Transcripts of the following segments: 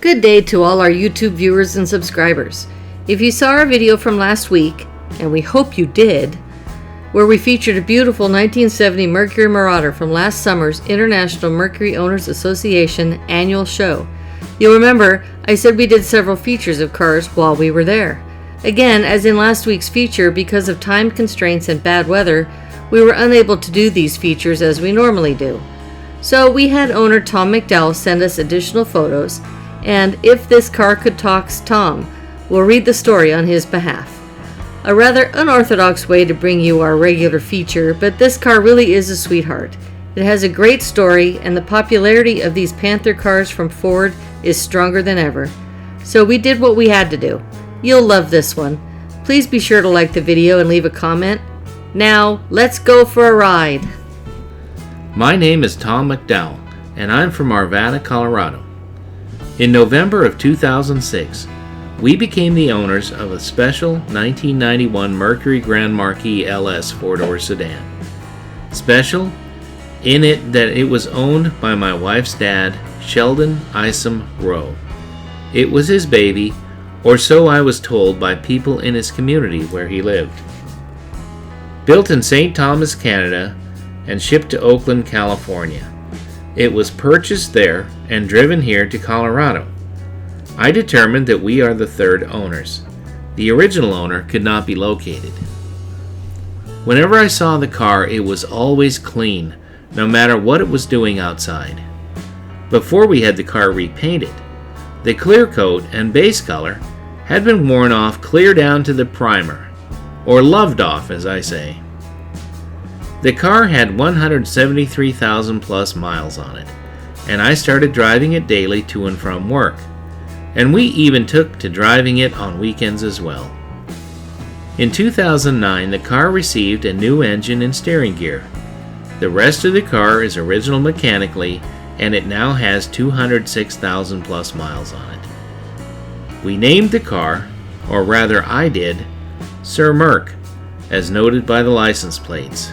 good day to all our YouTube viewers and subscribers. If you saw our video from last week, and we hope you did, where we featured a beautiful 1970 Mercury Marauder from last summer's International Mercury Owners Association annual show, you'll remember I said we did several features of cars while we were there. Again, as in last week's feature, because of time constraints and bad weather, we were unable to do these features as we normally do. So we had owner Tom McDowell send us additional photos, and If This Car Could Talk's Tom will read the story on his behalf. A rather unorthodox way to bring you our regular feature, but this car really is a sweetheart. It has a great story, and the popularity of these Panther cars from Ford is stronger than ever. So we did what we had to do. You'll love this one. Please be sure to like the video and leave a comment. Now, let's go for a ride. My name is Tom McDowell, and I'm from Arvada, Colorado. In November of 2006, we became the owners of a special 1991 Mercury Grand Marquis LS four-door sedan. Special in it that it was owned by my wife's dad, Sheldon Isom Rowe. It was his baby, or so I was told by people in his community where he lived. Built in St. Thomas, Canada, and shipped to Oakland, California. It was purchased there and driven here to Colorado. I determined that we are the third owners. The original owner could not be located. Whenever I saw the car, it was always clean, no matter what it was doing outside. Before we had the car repainted, the clear coat and base color had been worn off clear down to the primer, or loved off as I say. The car had 173,000 plus miles on it, and I started driving it daily to and from work, and we even took to driving it on weekends as well. In 2009, the car received a new engine and steering gear. The rest of the car is original mechanically, and it now has 206,000 plus miles on it. We named the car, or rather I did, Sir Merc, as noted by the license plates.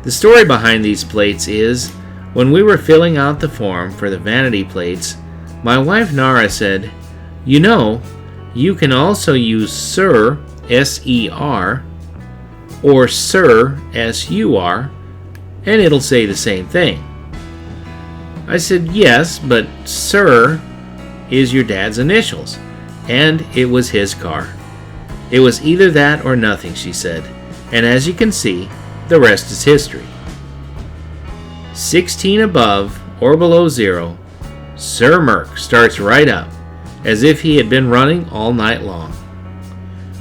The story behind these plates is, when we were filling out the form for the vanity plates, my wife Nara said, "You know, you can also use Sir, S-E-R, or Sir, S-U-R, and it'll say the same thing." I said, "Yes, but Sir is your dad's initials, and it was his car. It was either that or nothing," she said, and as you can see, the rest is history. 16 above or below zero, Sir Merc starts right up, as if he had been running all night long.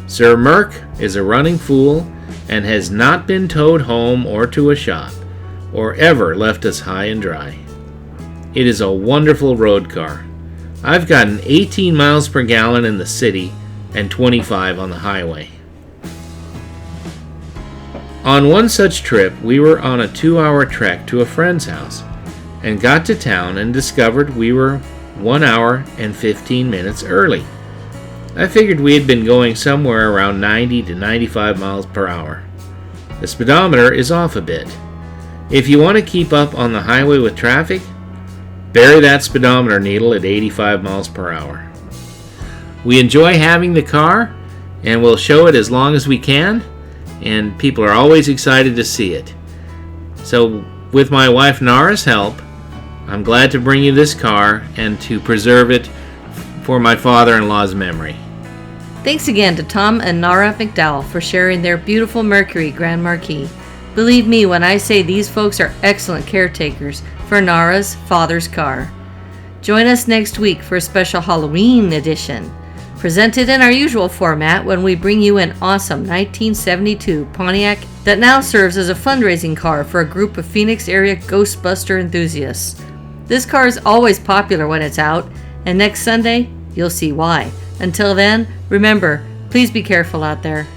Sir Merc is a running fool and has not been towed home or to a shop, or ever left us high and dry. It is a wonderful road car. I've gotten 18 miles per gallon in the city and 25 on the highway. On one such trip, we were on a 2-hour trek to a friend's house and got to town and discovered we were 1 hour and 15 minutes early. I figured we had been going somewhere around 90 to 95 miles per hour. The speedometer is off a bit. If you want to keep up on the highway with traffic, bury that speedometer needle at 85 miles per hour. We enjoy having the car, and we'll show it as long as we can, and people are always excited to see it. So, with my wife Nara's help, I'm glad to bring you this car and to preserve it for my father-in-law's memory. Thanks again to Tom and Nara McDowell for sharing their beautiful Mercury Grand Marquis. Believe me when I say these folks are excellent caretakers for Nara's father's car. Join us next week for a special Halloween edition, presented in our usual format when we bring you an awesome 1972 Pontiac that now serves as a fundraising car for a group of Phoenix area Ghostbuster enthusiasts. This car is always popular when it's out, and next Sunday, you'll see why. Until then, remember, please be careful out there.